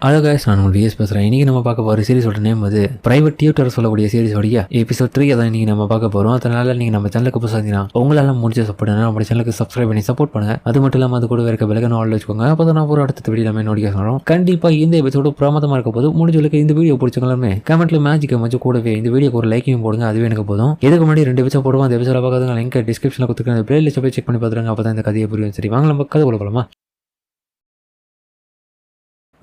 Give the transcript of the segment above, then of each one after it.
Hello guys, நான் உங்கள் vs பேசுகிறேன். இன்றைக்கி நம்ம பார்க்க போகிற சீரிஸோட நேம் வந்து பிரைவேட் டியூட்டர் சொல்லக்கூடிய சீரிஸோடைய எபிசோட் 3 தான் இன்றைக்கி நம்ம பார்க்க போகிறோம். அதனால் நீங்கள் நம்ம சேனலுக்கு புதுசாக இருந்தீங்கன்னா உங்களால் முடிஞ்ச சப்போர்ட் நம்ம சேனலுக்கு சப்ஸ்கிரைப் பண்ணி சப்போர்ட் பண்ணுங்கள். அது மட்டும் இல்லாமல் அது கூட இருக்க விலகணும் ஆள் வச்சுக்கோங்க. அப்போ தான் நான் ஒரு அடுத்த வீடியோ எல்லாமே நோட்டிஃபிகேஷன் வரும். கண்டிப்பாக இந்த எபிசோடு பிரமாதமாக இருக்க போது முடிஞ்சவங்களுக்கு இந்த வீடியோ பிடிச்சவங்களுமே கமெண்ட்டில் மேஜிக்கை வச்சு கூடவே இந்த வீடியோக்கு ஒரு லைக்கையும் போடுங்க. அதுவே எனக்கு போதும். இதுக்கு முன்னாடி 2 எபிசோட் போடுவோம். அந்த எபிசோட பார்க்காத லிங்க் டிஸ்கிரிப்ஷனில் கொடுத்துருக்கேன். அந்த பிளேலிஸ்ட்டை போய் செக் பண்ணி பார்த்துருங்க. அப்போ தான் இந்த கதையை புரியும். சரி, வாங்க நம்ம கதை போகலாமா.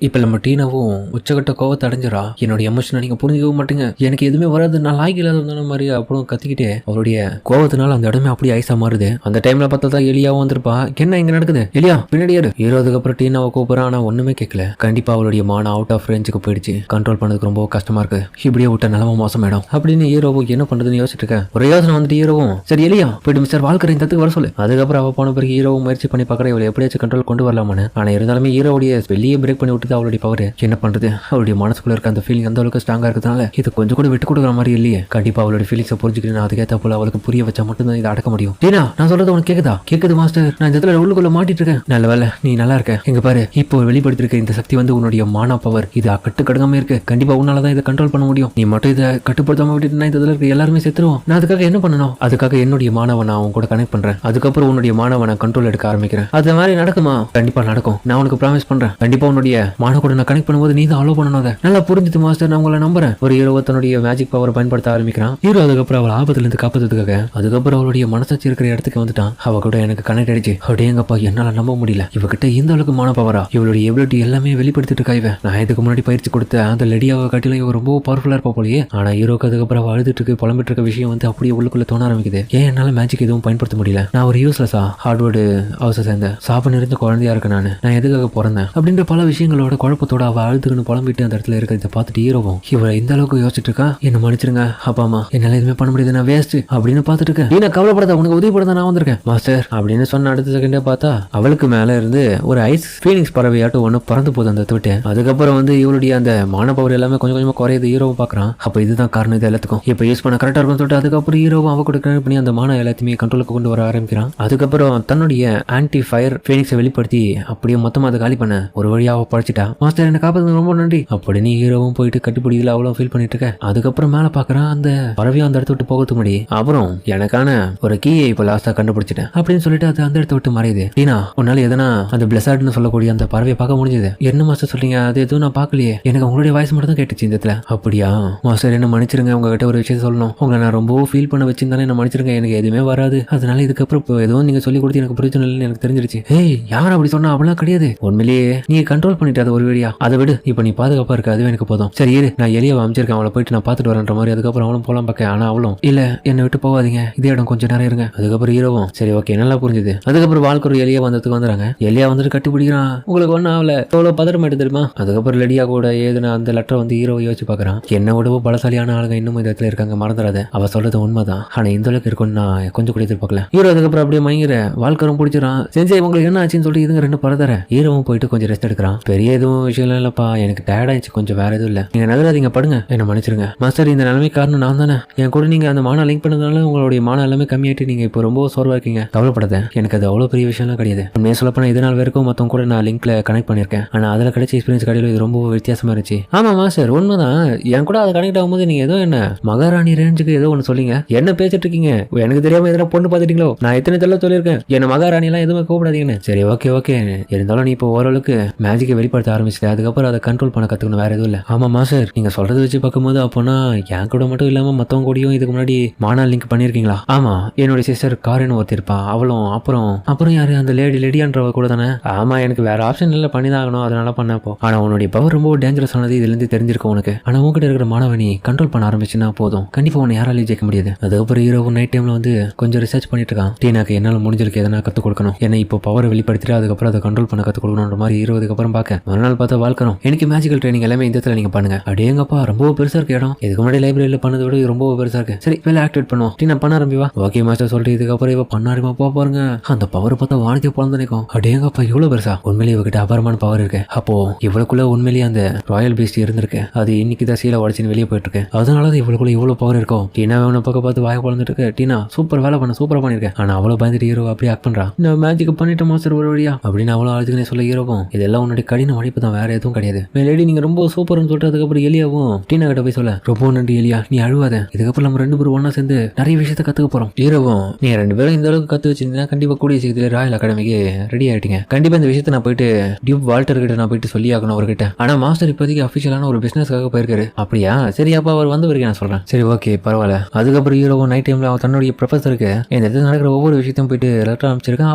இப்போ நம்ம டீனாவும் உச்சகட்ட கோவத்தை அடைஞ்சிடா. என்னுடைய எமோஷனை நீங்கள் புரிஞ்சிக்கவும் மாட்டீங்க, எனக்கு எதுவுமே வராது, நான் லாய்க்கு இல்லாத மாதிரி அப்புறம் கத்திக்கிட்டே அவருடைய கோவத்தினால அந்த இடமே அப்படியே ஐஸா மாறுது. அந்த டைம்ல பார்த்தா எலியாவும் வந்திருப்பா. என்ன இங்க நடக்குது எலியா பின்னாடியாரு ஹீரோதுக்கு அப்புறம் டீனாவை கூப்பிடுறான். ஆனால் ஒண்ணுமே கேட்கல. கண்டிப்பா அவளுடைய மான அவுட் ஆஃப் ரேஞ்சுக்கு போயிடுச்சு. கண்ட்ரோல் பண்ணதுக்கு ரொம்ப கஷ்டமா இருக்கு. இப்படியே விட்ட நிலம மோசமாயிடும் அப்படின்னு ஹீரோவும் என்ன பண்றதுன்னு யோசிச்சுட்டு இருக்கேன். ஒரு யோசனை வந்துட்டு ஹீரோவும் சரி எலியா போயிட்டு மிஸ்டர் வாழ்க்கை இந்த வர சொல்லு. அதுக்கப்புறம் அவ போன பிறகு ஹீரோவும் முயற்சி பண்ணி பார்க்கற இவளை எப்படியாச்சும் கண்ட்ரோல் கொண்டு வரலாமான்னு. ஆனா இருந்தாலுமே ஹீரோடைய வெளியே பிரேக் பண்ணி விட்டு அவளுடைய பவர் என்ன பண்றது. அவளுடைய மனசுக்குள்ள இருக்க அந்த ஃபீலிங் அந்த அளவுக்கு ஸ்ட்ராங்கா இருக்கிறதுனால இது கொஞ்சம் கூட விட்டு கொடுக்குற மாதிரி இல்லையே. கண்டிப்பா அவளுடைய ஃபீலிங்ஸை புரிஞ்சுக்கிறேன். அதுக்கேற்ற போல அவளுக்கு புரிய வச்சா மட்டும்தான் இதை அடக்க முடியும். டீனா, நான் சொல்றது உனக்கு கேக்குதா? கேக்குது மாஸ்டர். நான் இந்த இடத்துல உள்ளுக்குள்ள மாட்டிட்டு இருக்கேன். நல்ல வேலை நீ நல்லா இருக்க. எங்க பாரு, இப்போ வெளிப்படுத்திருக்க இந்த சக்தி வந்து உன்னுடைய மான பவர். இது கட்டு கடுங்காம இருக்கு. கண்டிப்பா உன்னாலதான் இதை கண்ட்ரோல் பண்ண முடியும். நீ மட்டும் இதை கட்டுப்படுத்தாம விட்டுட்டு இந்த இடத்துல இருக்க எல்லாருமே செத்துருவோம். நான் அதுக்காக என்ன பண்ணணும்? அதுக்காக என்னுடைய மாணவனை அவன் கூட கனெக்ட் பண்றேன். அதுக்கப்புறம் உன்னுடைய மாணவனை கண்ட்ரோல் எடுக்க ஆரம்பிக்கிறேன். அது மாதிரி நடக்குமா? கண்டிப்பா நடக்கும். நான் உனக்கு ப்ராமிஸ் பண்றேன். கண்டிப்பா உன்னுடைய மான கூட நான் கனெக்ட் பண்ணும்போது நீ தான் அலோ பண்ணணும். நல்லா புரிஞ்சுது மாஸ்டர், நான் உங்களை நம்புறேன். ஒரு ஹீரோ தன்னுடைய மேஜிக் பவரை பயன்படுத்த ஆரம்பிக்கிறான். ஹீரோ அதுக்கப்புறம் அவள் ஆபத்துல இருந்து காப்பாத்துறதுக்காக அதுக்கப்புறம் அவளுடைய மனசாட்சி இருக்கிற இடத்துக்கு வந்துட்டான். அவ கூட எனக்கு கனெக்ட் ஆயிடுச்சு. அப்படியேங்கப்பா என்னால நம்ப முடியல. இவகிட்ட இந்த அளவுக்கு மான பவரா? இவளுடைய எபிலிட்டி எல்லாமே வெளிப்படுத்திட்டு இருக்கா. நான் இதுக்கு முன்னாடி பயிற்சி கொடுத்த அந்த லெடியாவை காட்டிலும் இவ ரொம்ப பவர்ஃபுல்லா இருப்பா போலயே. ஆனா ஹீரோக்கு அதுக்கப்புறம் அவள் அழுதுட்டு இருக்கு, புலம்பிட்டு இருக்க விஷயம் வந்து அப்படியே உள்ளுக்குள்ள தோண ஆரம்பிக்குது. ஏன் என்னால மேஜிக் எதுவும் பயன்படுத்த முடியல? நான் ஒரு யூஸ்லெஸ்ஸா ஹார்ட்வேர்டு ஹவுஸை சேர்ந்த சாப்ப நிறைந்த குழந்தையா இருக்கேன். நான் எதுக்காக பிறந்தேன் அப்படின்ற பல விஷயங்களோட குழப்பத்தோட அவள் அழுதுக்குன்னு புலம்பிட்டு அந்த இடத்துல இருக்கிறத பார்த்துட்டு ஹீரோவும் இவரை இந்த அளவுக்கு யோசிச்சுட்டு இருக்கா. என்ன மன்னிச்சிருங்க அப்பா அம்மா, என்னால எதுவுமே பண்ண முடியாது, நான் வேஸ்ட் அப்படின்னு பார்த்துட்டு இருக்கேன். நீ கவலைப்படாத, உனக்கு உதவி பண்ண நான் வந்திருக்கேன் மாஸ்டர் அப்படின்னு சொன்ன அடுத்த செகண்டே பார்த்தா அவளுக்கு மேல இருந்து ஒரு ஐஸ் ஃபீனிக்ஸ் பறவையாட்டும் ஒண்ணு பறந்து போகுது அந்த விட்டு. அதுக்கப்புறம் வந்து இவளுடைய அந்த மான பவர் எல்லாமே கொஞ்சம் கொஞ்சமா குறையுது. ஹீரோவை பாக்குறான். அப்ப இதுதான் காரணம் இது எல்லாத்துக்கும். இப்ப யூஸ் பண்ண கரெக்டா இருக்கும் சொல்லிட்டு அதுக்கப்புறம் ஹீரோவும் அவ கூட கனெக்ட் பண்ணி அந்த மான எல்லாத்தையுமே கண்ட்ரோலுக்கு கொண்டு வர ஆரம்பிக்கிறான். அதுக்கப்புறம் தன்னுடைய ஆன்டி ஃபயர் ஃபீனிக்ஸை வெளிப்படுத்தி அப்படியே மொத்தமா அதை காலி பண்ண ஒரு வழியாக படைச்சிட்டா. மாஸ்டர் என்ன காப்பாத்து ரொம்ப நன்றி அப்படின்னு ஹீரோவும் போயிட்டு கட்டுப்பிடிக்கல அவ்வளோ ஃபீல் பண்ணிட்டு இருக்க. அதுக்கப்புறம் மேல பாக்குறான் அந்த பறவையும் அந்த இடத்த விட்டு போகிறதுக்கு முன்னாடி அப்புறம் எனக்கான ஒரு கீயை இப்போ லாஸ்டா கண்டுபிடிச்சிட்டேன் அப்படின்னு சொல்லிட்டு அது அந்த இடத்த விட்டு மறையுது. டீனா, உன்னால எதனா அந்த பிளஸார்ட்னு சொல்லக்கூடிய அந்த பறவையை பார்க்க முடிஞ்சது? என்ன மாஸ்டர் சொல்றீங்க? அது எதுவும் நான் பார்க்கலையே. எனக்கு உங்களுடைய வாய்ஸ் மட்டும் தான் கேட்டுச்சு இந்த இடத்துல. அப்படியா மாஸ்டர், என்ன மன்னிச்சிருங்க. உங்ககிட்ட ஒரு விஷயம் சொல்லணும். உங்களை நான் ரொம்ப ஃபீல் பண்ண வச்சிருந்தானே என்ன மன்னிச்சிருங்க. எனக்கு எதுவுமே வராது. அதனால இதுக்கப்புறம் இப்போ எதுவும் நீங்க சொல்லி கொடுத்து எனக்கு பிரச்சனை இல்லைன்னு எனக்கு தெரிஞ்சிருச்சு. ஏய், யாரும் அப்படி சொன்னா அப்படிலாம் கிடையாது. உண்மையிலேயே நீ கண்ட்ரோல் பண்ணிட்டு அது ஒரு வழியா. அதை விடு, இப்போ நீ பாதுகாப்பா இருக்க, அதுவே எனக்கு போதும். சரி இரு, நான் எலியை அமைச்சிருக்கேன், அவளை போயிட்டு நான் பார்த்துட்டு வரேன்ற மாதிரி. அதுக்கப்புறம் அவளும் போலாம் பார்க்க. ஆனா அவளும் இல்ல, என்னை விட்டு போகாதீங்க, இதே இடம் கொஞ்சம் நேரம் இருங்க. அதுக்கப்புறம் ஹீரோவும் சரி ஓகே நல்லா புரிஞ்சுது. அதுக்கப்புறம் வாழ்க்கை ஒரு எலியா வந்ததுக்கு வந்துறாங்க. எலியா வந்துட்டு கட்டி பிடிக்கிறான். உங்களுக்கு ஒன்னும் அவளை எவ்வளவு பதறமாயிட்டு தெரியுமா? அதுக்கப்புறம் லெடியா கூட ஏதுனா அந்த லெட்டர் வந்து ஹீரோவை யோசிச்சு பாக்குறான். என்ன விடவும் பலசாலியான ஆளுங்க இன்னும் இந்த இடத்துல இருக்காங்க, மறந்துடாத. அவ சொல்றது உண்மைதான். ஆனா இந்த அளவுக்கு இருக்கும்னு நான் கொஞ்சம் கூட எதிர்பார்க்கல. ஹீரோ அதுக்கப்புறம் அப்படியே மயங்கிற வாழ்க்கரும் பிடிச்சிடான். செஞ்சு உங்களுக்கு என்ன ஆச்சுன்னு சொல்லிட்டு இதுங்க ரெண்டு பரதற. ஹீரோவும் போயிட்டு கொஞ்சம் ரெஸ்ட் எடுக்கிறான். பெரிய எதுவும் விஷயம் இல்லப்பா, எனக்கு டயர்ட் ஆயிடுச்சு, கொஞ்சம் வேற எதுவும் இல்ல, நீங்க நகராதீங்க, படுங்க, என்ன மன்னிச்சிருங்க மாஸ்டர். இந்த நிலைமை காரணம் நான் தானே. என் கூட நீங்க அந்த மான லிங்க் பண்ணதுனால உங்களுடைய மான எல்லாமே கம்மியாயிட்டு நீங்க இப்போ ரொம்ப சோர்வா இருக்கீங்க. கவலைப்படாத, எனக்கு அது அவ்வளவு பெரிய விஷயம்லாம் கிடையாது. உண்மையை சொல்ல போனா இதனால் வரைக்கும் மொத்தம் கூட நான் லிங்க்ல கனெக்ட் பண்ணிருக்கேன். ஆனா அதுல கிடைச்ச எக்ஸ்பீரியன்ஸ் கடையில் இது ரொம்ப வித்தியாசமா இருந்துச்சு. ஆமா மாஸ்டர், உண்மைதான். என் கூட அதை கனெக்ட் ஆகும்போது நீங்க ஏதோ என்ன மகாராணி ரேஞ்சுக்கு ஏதோ ஒன்று சொல்லிங்க. என்ன பேசிட்டு இருக்கீங்க? எனக்கு தெரியாம எதனா பொண்ணு பார்த்துட்டீங்களோ? நான் எத்தனை தடவை சொல்லியிருக்கேன் என்ன மகாராணி எல்லாம் எதுவுமே கூப்பிடாதீங்கன்னு. சரி ஓகே ஓகே, இருந்தாலும் நீ இப்போ ஓரளவுக்கு மேஜிக்கை வெளிப்படுத்த ஆரம்பிச்சிட்டு அதுக்கப்புறம் அதை கண்ட்ரோல் பண்ண கத்துக்கணும், வேற எதுவும் இல்லை. ஆமா மாஸ்டர், நீங்க சொல்றது வச்சு பார்க்கும்போது அப்போனா என் கூட மட்டும் இல்லாம மத்தவங்க கூடயும் இதுக்கு முன்னாடி மானா லிங்க் பண்ணிருக்கீங்களா? ஆமா, என்னுடைய சிஸ்டர் காரின்னு ஒருத்தி இருப்பா, அவளும் அப்புறம் யாரு அந்த லெடியான்றவ கூட தானே? ஆமா, எனக்கு வேற ஆப்ஷன் இல்லை, பண்ணிதான் ஆகணும், அதனால பண்ணப்போ. ஆனா உன்னுடைய பவர் ரொம்ப டேஞ்சரஸ் ஆனது இதுல இருந்து தெரிஞ்சிருக்கும் உனக்கு. ஆனா உங்ககிட்ட இருக்கிற மாணவனி கண்ட்ரோல் பண்ண ஆரம்பிச்சுன்னா போதும், கண்டிப்பா உன்னை யாராலையும் ஜெயிக்க முடியாது. அதுக்கப்புறம் ஹீரோ நைட் டைம்ல வந்து கொஞ்சம் ரிசர்ச் பண்ணிட்டு இருக்கான். டீனாக்கு என்னால முடிஞ்சிருக்கு எதனா கத்துக் கொடுக்கணும், ஏன்னா இப்போ பவரை வெளிப்படுத்திட்டு அதுக்கப்புறம் அதை கண்ட்ரோல் பண்ண கத்துக் கொடுக்கணும்ன்ற மாதிரி ஹீரோ அதுக்கப்புறம் பார்க்க மறுநாள் பார்த்தா வாழ்க்கணும். எனக்கு மேஜிக்கல் ட்ரைனிங் எல்லாமே இந்த இடத்துல நீங்க பண்ணுங்க. அப்படியேங்கப்பா ரொம்ப பெருசா இருக்கு இடம். இதுக்கு முன்னாடி லைப்ரரியில பண்ணதை விட ரொம்ப பெருசா இருக்கு. சரி வேலை ஆக்டிவேட் பண்ணுவோம். டீனா பண்ண ஆரம்பிவா. ஓகே மாஸ்டர் சொல்லிட்டு இதுக்கப்புறம் இவ பண்ண ஆரம்பிப்பா. பாருங்க அந்த பவர் பார்த்தா வானத்தை பிறந்து நிற்கும். அப்படியேங்கப்பா இவ்வளவு பெருசா. உண்மையிலேயே இவகிட்ட அபாரமான பவர் இருக்கு. அப்போ இவளுக்குள்ள உண்மையிலேயே அந்த ராயல் பீஸ்ட் இருந்திருக்கு. அது இன்னைக்கு தான் சீலை உடச்சின்னு வெளியே போயிட்டு இருக்கு. அதனால இவளுக்குள்ள இவ்வளவு பவர் இருக்கும். டீனா அவனை பக்கம் பார்த்து வாய பிறந்துட்டு இருக்கு. டீனா சூப்பர் வேலை பண்ண, சூப்பரா பண்ணிருக்கேன். ஆனா அவ்வளவு பயந்துட்டு ஹீரோ அப்படியே ஆக்ட் பண்றான். நான் மேஜிக் பண்ணிட்டு மாஸ்டர் ஒரு வழியா அப்படின்னு அவ்வளவு அழுதுக்குனே சொல்ல ஹீரோவும் இதெல்லாம் உன்னுடைய கடின மன்னிப்பு தான், வேற எதுவும் கிடையாது. லேடி நீங்க ரொம்ப சூப்பர்னு சொல்லிட்டு அதுக்கப்புறம் எலியாவும் டீனா கிட்ட போய் சொல்ல, ரொம்ப நன்றி எலியா, நீ அழுவாத, இதுக்கப்புறம் நம்ம 2 பேரும் ஒன்னா சேர்ந்து நிறைய விஷயத்த கத்துக்க போறோம். ஹீரோவும் நீங்க 2 பேரும் இந்த அளவுக்கு கத்து வச்சிருந்தீங்கன்னா கண்டிப்பா கூடிய சீக்கிரத்துல ராயல் அகாடமிக்கு ரெடி ஆயிட்டீங்க. கண்டிப்பா இந்த விஷயத்த நான் போயிட்டு டியூப் வால்டர் கிட்ட நான் போயிட்டு சொல்லி ஆகணும் அவர்கிட்ட. ஆனா மாஸ்டர் இப்போதைக்கு அபிஷியலான ஒரு பிசினஸ்க்காக போயிருக்காரு. அப்படியா, சரி அப்ப அவர் வந்து வரைக்கும் நான் சொல்றேன். சரி ஓகே பரவாயில்ல. அதுக்கப்புறம் ஹீரோவும் நைட் டைம்ல அவன் தன்னுடைய ப்ரொஃபஸருக்கு இந்த இடத்துல நடக்கிற ஒவ்வொரு விஷயத்தையும் போயிட்டு லெட்டர் அனுப்பிச்சிருக்கான்.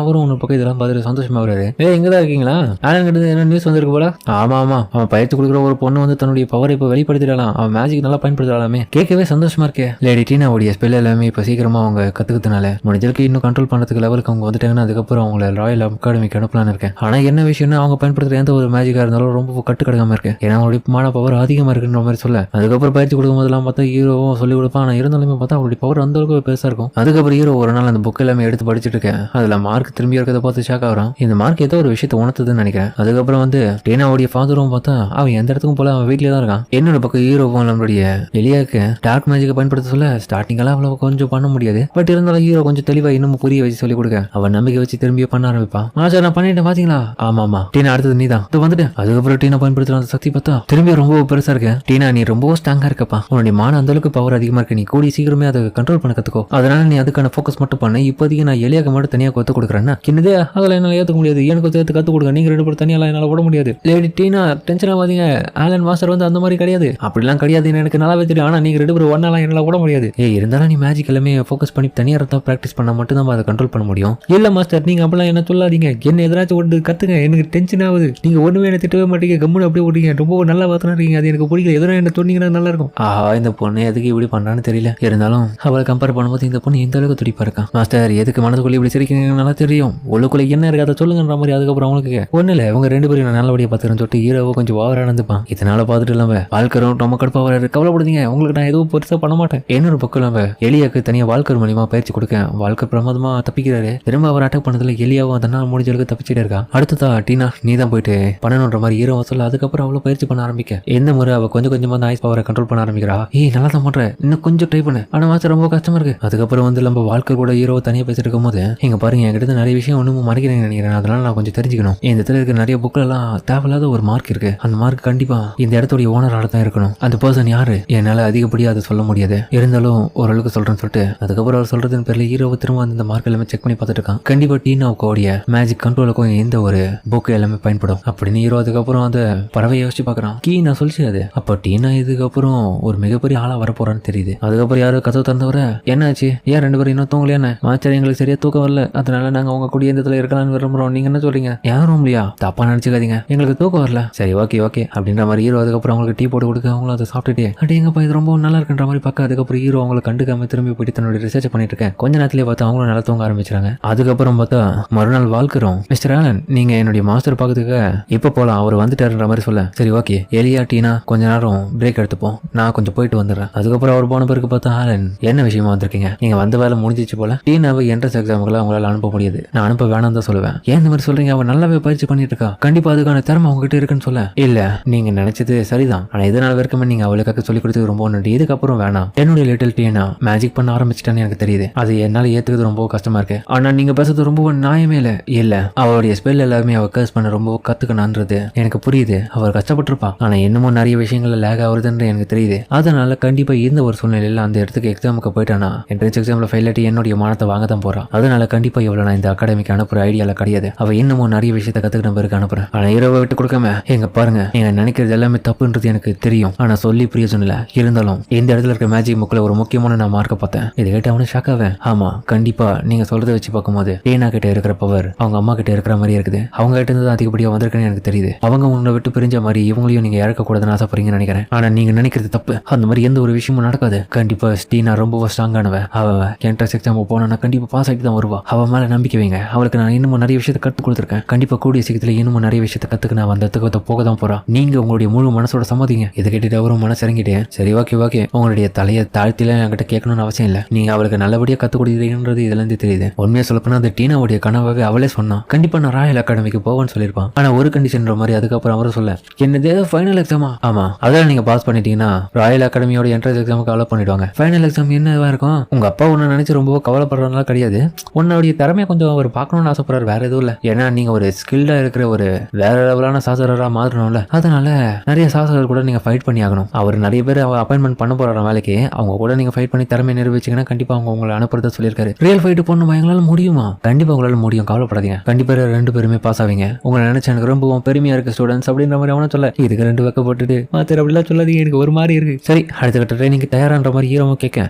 அவரும் ஒரு பக்கம் இதெல்லாம் பார்த்துட்டு சந்தோஷமா வராரு. எங்கதான் இருக்கீங்களா, ஆலன் கிட்ட என்ன நியூஸ் வந்திருக்கு போல. ஆமா அவன் பயிற்சி கொடுக்குற ஒரு பொண்ணு வந்து தன்னுடைய பவரை இப்ப வெளிப்படுத்திடலாம், அவன் மேஜிக் நல்லா பயன்படுத்தலாமே. கேட்கவே சந்தோஷமா இருக்கே. லேடி டீனாவுடைய ஸ்பெல் எல்லாமே இப்ப சீக்கிரமா அவங்க கத்துக்கிறதுனால முடிஞ்சதுக்கு இன்னும் கண்ட்ரோல் பண்றதுக்கு லெவலுக்கு அவங்க வந்துட்டாங்கன்னா அதுக்கப்புறம் அவங்கள ராயல் அகாடமிக்கு அனுப்பலான்னு இருக்கேன். ஆனா என்ன விஷயம்னா அவங்க பயன்படுத்துற எந்த ஒரு மேஜிக்கா இருந்தாலும் ரொம்ப கட்டு கிடக்காம இருக்கு. ஏன்னா அவங்களுடைய மான பவர் அதிகமா இருக்குன்ற மாதிரி சொல்ல, அதுக்கப்புறம் பயிற்சி கொடுக்கும் போதெல்லாம் பார்த்தா ஹீரோவும் சொல்லி கொடுப்பான். ஆனா இருந்தாலுமே பார்த்தா அவருடைய பவர் அந்த அளவுக்கு பெருசா இருக்கும். அதுக்கப்புறம் ஹீரோ ஒரு நாள் அந்த புக் எல்லாமே எடுத்து படிச்சுட்டு இருக்கேன். அதுல மார்க் திரும்பி இருக்கிறத பார்த்து ஷாக் ஆகிறான். இந்த மார்க் ஏதோ ஒரு விஷயத்தை உணர்த்துதுன்னு நினைக்கிறேன். அதுக்கப்புறம் வந்து டீனாவுடைய ஃபாதரும் பார்த்தா அவன் எந்த இடத்துக்கும் போல அவன் வீட்லயே தான் இருக்கான். என்னோட பக்கம் ஹீரோவும் நம்மளுடைய எலியாக்கு டார்க் மேஜிக்கை பயன்படுத்த சொல்ல ஸ்டார்டிங் எல்லாம் அவ்வளவு கொஞ்சம் பண்ண முடியாது. பட் இருந்தாலும் ஹீரோ கொஞ்சம் தெளிவா இன்னும் புரிய வச்சு சொல்லி கொடுக்க அவன் நம்பிக்கை வச்சு திரும்பியே பண்ண ஆரம்பிப்பான். சார் நான் பண்ணிட்டேன் பாத்தீங்களா. ஆமா டீனா அடுத்தது நீ தான் வந்துட்டு. அதுக்கப்புறம் டீனா பயன்படுத்துற அந்த சக்தி பார்த்தா திரும்பி ரொம்ப பெருசா இருக்கு. டீனா நீ ரொம்ப ஸ்ட்ராங்கா இருக்கப்பா, உன்னுடைய மான அந்த அளவுக்கு பவர் அதிகமா இருக்கு. நீ கூடி சீக்கிரமே அதை கண்ட்ரோல் பண்ண கத்துக்கோ. அதனால நீ அதுக்கான ஃபோக்கஸ் மட்டும் பண்ணு. இப்போதைக்கு நான் எலியாக்கு மட்டும் தனியா கத்து கொடுக்குறேன்னா கிண்டே அதெல்லாம் என்னால ஏத்துக்க முடியாது. எனக்கு சேர்த்து கத்து கொடுங்க, நீங்க 2 பேரும் தனியாலாம் என்னால விட முடியாது. லேடி டீனா டென்ஷன் ஆகாதீங்க, ஆலன் மாஸ்டர் வந்து அந்த மாதிரி கிடையாது, அப்படிலாம் கிடையாதுன்னு எனக்கு நல்லாவே தெரியும். ஆனா நீங்க 2 பேரும் ஒன்னாலாம் என்னால விட முடியாது. இருந்தாலும் நீ மேஜிக் எல்லாமே ஃபோக்கஸ் பண்ணி தனியா இருந்தா பிராக்டிஸ் பண்ணா மட்டும் தான் அதை கண்ட்ரோல் பண்ண முடியும். இல்ல மாஸ்டர் நீங்க அப்படிலாம் என்ன சொல்லாதீங்க, என்ன எதனாச்சும் ஒன்று கத்துங்க, எனக்கு டென்ஷன் ஆகுது. நீங்க ஒண்ணுமே என்ன திட்டவே மாட்டீங்க, கம்முன்னு அப்படியே ஓடுறீங்க, ரொம்ப நல்லா பார்த்தனா இருக்கீங்க, அது எனக்கு பிடிக்கல. எதனா என்ன சொன்னீங்கன்னா நல்லா இருக்கும். இந்த பொண்ணு எதுக்கு இப்படி பண்றான்னு தெரியல. இருந்தாலும் அவளை கம்பேர் பண்ணும்போது இந்த பொண்ணு எந்த அளவுக்கு துடிப்பா இருக்கான். மாஸ்டர் எதுக்கு மனதுக்குள்ள இப்படி சிரிக்கீங்க நல்லா தெரியும், உள்ளுக்குள்ள என்ன இருக்கு அதை சொல்லுங்கன்ற மாதிரி. அதுக்கப்புறம் அவங்களுக்கு ஒண்ணு இல்ல, அவங்க 2 பேரும் நான் நல்லபடியா பார்த்துக்கிறேன்னு சொல்லிட்டு ஹீரோவை கொஞ்சம் ஓவரா நடந்துப்பான். இதனால பார்த்துட்டு இல்லாம வாழ்க்கரும் நம்ம கடுப்பா வராரு. கவலைப்படுதீங்க, உங்களுக்கு நான் எதுவும் பெருசா பண்ண மாட்டேன். இன்னொரு பக்கம் இல்லாம எலியாக்கு தனியா வாழ்க்கர் மூலியமா பயிற்சி கொடுக்க வாழ்க்கை பிரமாதமா தப்பிக்கிறாரு. திரும்ப அவர் அட்டாக் பண்ணதுல எலியாவும் தன்னால் முடிஞ்சளவுக்கு தப்பிச்சுட்டே இருக்கா. அடுத்ததா டீனா நீ தான் போயிட்டு பண்ணணுன்ற மாதிரி ஹீரோ சொல்ல, அதுக்கப்புறம் அவ்வளவு பயிற்சி பண்ண ஆரம்பிக்க இந்த முறை அவ கொஞ்சம் கொஞ்சமா அந்த ஐஸ் பவரை கண்ட்ரோல் பண்ண ஆரம்பிக்கிறா. நல்லா தான் பண்ற, இன்னும் கொஞ்சம் ட்ரை பண்ணு, ஆனா மாஸ்டர் ரொம்ப கஷ்டமா இருக்கு. அதுக்கப்புறம் வந்து நம்ம வாழ்க்கை கூட ஹீரோ தனியா பேசிட்டு இருக்கும் போது இங்க பாருங்க என்கிட்ட நிறைய விஷயம் ஒன்றும் மறைக்கிறேன்னு நினைக்கிறேன், அதனால நான் கொஞ்சம் தெரிஞ்சுக்கணும். இந்த இடத்துல இருக்க நிறைய புக்ல எல்லாம் தேவையில்லாத ஒரு மார்க் இருக்கு, அந்த மார்க் கண்டிப்பா இந்த இடத்துடைய ஓனரால தான் இருக்கணும். அந்த பர்சன் யாரு என்னால அதிகப்படியா அதை சொல்ல முடியாது, இருந்தாலும் ஓரளவுக்கு சொல்றேன்னு சொல்லிட்டு அதுக்கப்புறம் அவர் சொல்றதுன்னு பேர்ல ஹீரோவை திரும்ப அந்த மார்க் எல்லாமே செக் பண்ணி பார்த்துட்டு இருக்கான். கண்டிப்பா டீனாவுடைய மேஜிக் கண்ட்ரோலுக்கும் எந்த ஒரு புக் எல்லாமே பயன்படும் அப்படின்னு ஹீரோ அதுக்கப்புறம் அந்த பறவையை யோசிச்சு பாக்குறான். நான் சொல்லிச்சு அது அப்ப டீனா இதுக்கப்புறம் ஒரு மிகப்பெரிய ஆளா வரப்போறான்னு தெரியுது. அதுக்கப்புறம் யாரும் கதவு திறந்தவரை என்னாச்சு, ஏன் 2 பேரும் இன்னும் தூங்கலையானே, மாஸ்டர் எங்களுக்கு சரியா தூக்கம் வரல, அதனால நாங்க உங்க கூடிய இடத்துல இருக்கலாம்னு விரும்புறோம், நீங்க என்ன சொல்றீங்க, யாரும் ரூம்லையா, தப்பா நினைச்சுக்காதீங்க, எங்களுக்கு தூக்கம் வரல. சரி ஓகே அப்படின்ற மாதிரி ஹீரோ அதுக்கப்புறம் அவங்களுக்கு டீ போட்டு கொடுக்க அவங்களும் அதை சாப்பிட்டுட்டே அடிங்கப்பா இது ரொம்ப நல்லா இருக்குன்ற மாதிரி பார்க்க அதுக்கப்புறம் ஹீரோ அவங்களை கண்டுக்காம திரும்பி போயிட்டு தன்னுடைய ரிசர்ச் பண்ணிட்டு இருக்கேன். கொஞ்ச நேரத்திலே பார்த்து அவங்களும் நல்லா தூங்க ஆரம்பிச்சாங்க. அதுக்கப்புறம் பார்த்தா மறுநாள் வாழ்க்கிறோம். மிஸ்டர் ஆலன் நீங்க என்னுடைய மாஸ்டர் பார்க்கறதுக்கு இப்ப போலாம், அவர் வந்துட்டாருன்ற மாதிரி சொல்ல, சரி ஓகே எலியா டீனா கொஞ்ச நேரம் பிரேக் எடுத்துப்போம், நான் கொஞ்சம் போயிட்டு வந்துடுறேன். அதுக்கப்புறம் அவர் போன பிறகு பார்த்தா ஆலன் என்ன விஷயமா வந்திருக்கீங்க, நீங்க வந்த வேலை முடிஞ்சிச்சு போல, டீனாவை என்ட்ரன்ஸ் எக்ஸாமுக்குள்ள அவங்களால அனுப்ப முடியாது, நான் அனுப்ப வேணாம் தான் சொல்லுவேன். ஏன் இந்த மாதிரி சொல்றீங்க, அவன் நல்லாவே பயிற்சி பண்ணிட்டு இருக்கா, கண்டிப்பா அதுக்கான திறமை அவங்ககிட்ட இருக்குன்னு சொல்ல, இல்ல நீங்க நினைச்சது சரிதான், ஆனா இதனால வரைக்கும் நீங்க அவளுக்காக சொல்லி கொடுத்தது ரொம்ப நன்றி, இதுக்கப்புறம் வேணாம். என்னுடைய லிட்டில் டீனா மேஜிக் பண்ண ஆரம்பிச்சிட்டான்னு எனக்கு தெரியுது, அது என்னால ஏத்துக்கிறது ரொம்ப கஷ்டமா இருக்கு, ஆனா நீங்க பேசுறது ரொம்ப நியாயமே இல்ல அவருடைய ஸ்பெல் எல்லாமே அவ கர்ஸ் பண்ண ரொம்ப கத்துக்கணும்ன்றது எனக்கு புரியுது, அவர் கஷ்டப்பட்டிருப்பா, ஆனா இன்னமும் நிறைய விஷயங்கள்ல லேக் ஆகுதுன்னு எனக்கு தெரியுது, அதனால கண்டிப்பா இந்த ஒரு சூழ்நிலையில அந்த இடத்துக்கு எக்ஸாமுக்கு போயிட்டானா என்ட்ரன்ஸ் எக்ஸாம்ல ஃபெயில் ஆட்டி என்னுடைய மானத்தை வாங்க தான் போறான், அதனால கண்டிப்பா இவ்வளவு நான் இந்த அகாடமிக்கு அனுப்புற ஐடியால கிடையாது, அவ இன்னமும் நிறைய விஷயத்தை கத்துக்கிட்ட பிறகு அனுப்புறேன், ஆனா இரவை விட்டு கொடுக்காம எங்க பாருங்க நீங்க நினைக்கிறது எல்லாமே தப்புன்றது எனக்கு தெரியும், ஆனா சொல்லி பிரயோஜனம் இல்ல, இருந்தாலும் இந்த இடத்துல இருக்க மேஜிக் புக்ல ஒரு முக்கியமான நான் மார்க்க பார்த்தேன், இது கேட்டு அவனு ஷாக் ஆவேன். ஆமா கண்டிப்பா நீங்க சொல்றதை வச்சு பார்க்கும்போது டீனா கிட்ட இருக்கிற பவர் அவங்க அம்மா கிட்ட இருக்கிற மாதிரி இருக்குது, அவங்க கிட்ட இருந்து அதிகப்படியா வந்திருக்குன்னு எனக்கு தெரியுது, அவங்க உங்களை விட்டு பிரிஞ்ச மாதிரி இவங்களையும் நீங்க இறக்க கூடாதுன்னு ஆசைப்படுறீங்கன்னு நினைக்கிறேன், ஆனா நீங்க நினைக்கிறது தப்பு, அந்த மாதிரி எந்த ஒரு விஷயமும் நடக்காது, கண்டிப்பா டீனா ரொம்ப ஸ்ட்ராங்கானவ, அவ என்ட்ரன்ஸ் எக்ஸாம் போனா கண்டிப்பா பாஸ் ஆகிட்டு தான் வருவா, அவ மேல நம்பிக்கை வைங்க, அவளுக்கு நான் இன்னமும் நிறைய விஷயத்தை கற்றுக் கொடுத்துருக்கேன், கண்டிப்பா கூடிய சீக்கிரத்துல இன்னமும் நிறைய விஷயத்தை கத்துக்க நான் அந்த இடத்துக்கு போக தான் போறா, நீங்க உங்களுடைய முழு மனசோட சம்மதிங்க. இதை கேட்டுட்டு அவரும் மனசு இறங்கிட்டேன். சரி ஓகே உங்களுடைய தலையை தாழ்த்தில என்கிட்ட கேட்கணும்னு அவசியம் இல்லை, நீங்க அவளுக்கு நல்லபடியா கத்துக் கொடுக்குறீங்கன்றது இதுல இருந்து தெரியுது, உண்மையா சொல்லப்போனா அந்த டீனாவுடைய கனவாவே அவளே சொன்னா கண்டிப்பா நான் ராயல் அகாடமிக்கு போவேன்னு சொல்லியிருப்பான், ஆனா ஒரு கண்டிஷன்ற மாதிரி அதுக்கப்புறம் அவரும் சொல்ல, என்னது ஃபைனல் எக்ஸாமா, ஆமா அதெல்லாம் நீங்க பாஸ் பண்ணிட்டீங்கன்னா ராயல் அகாடமியோட என்ட்ரன்ஸ் எக்ஸாமுக்கு அலோவ் பண்ணிடுவாங்க, ஃபைனல் எக்ஸாம் என்னவா இருக்கும், உங்க அப்பா உன்னை நினைச்சு ரொம்ப கவலைப்படுறதுனால கிடையாது, உன்னுடைய திறமையை கொஞ்சம் அவர் பார்க்கணும்னு ஆசைப்படுறாரு, வேற எதுவும் இல்லை, ஏன்னா நீங்க ஒரு ஸ்கில்டா இருக்கிற ஒரு வேற லெவலான சாசரரா மாறணும்ல, அதனால நிறைய சாசரர் கூட நீங்க ஃபைட் பண்ணி ஆகணும். அவர் நிறைய பேர் அப்பாயின்மெண்ட் பண்ண போற வேலைக்கு அவங்க கூட நீங்க ஃபைட் பண்ணி திறமை நிரூபிச்சீங்கன்னா கண்டிப்பா அவங்க உங்களை அனுப்புறதா சொல்லியிருக்காரு. ரியல் ஃபைட் பண்ணுமா எங்களால முடியுமா? கண்டிப்பா உங்களால முடியும், கவலைப்படாதீங்க. கண்டிப்பா 2 பேருமே பாஸ் ஆவீங்க. உங்களை நினைச்சு எனக்கு ரொம்ப பெருமையா இருக்கு ஸ்டூடெண்ட்ஸ் அப்படின்ற மாதிரி அவனை சொல்ல, இதுக்கு 2 வைக்கப்பட்டுட்டு மாத்திர அப்படிலாம் சொல்லாதீங்க, எனக்கு ஒரு மாதிரி இருக்கு. சரி, அடுத்த கட்ட ட்ரைனிங் தயாரான்ற மாதிரி ஹீரோவும் கேட்க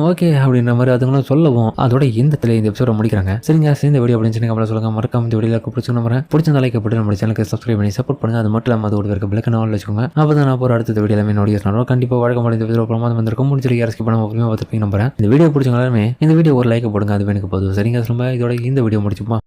ஓகே அப்படின்ற மாதிரி அதுங்களும் சொல்லவும் அதோட இந்த எபிசோட முடிக்கிறாங்க. சரிங்க, இந்த வீடியோ அப்படின்னு சொல்லி சொல்லுங்க. மறக்காம இந்த வீடியோக்கு பிடிச்சிருந்தா லைக் போட்டு நம்ம சேனலுக்கு சப்ஸ்கிரைப் பண்ணி சப்போர்ட் பண்ணுங்க. அது மட்டும் இல்லாம அதோட இருக்க பிளக்க நாள் வச்சுக்கோங்க. அப்பதான் நான் போற அடுத்த வீடியோ எல்லாமே நோடியோம் கண்டிப்பா வழக்கம் இந்த வீடியோ பிரமாதம் வந்திருக்கும். முடிஞ்சு யாருக்கு பண்ண பார்த்துருப்பீங்க நம்புறேன். இந்த வீடியோ பிடிச்சவங்க எல்லாருமே இந்த வீடியோ ஒரு லைக் போடுங்க, அது எனக்கு போதும். சரிங்க, சொல்லுங்க. இதோட இந்த வீடியோ முடிச்சுப்போம்.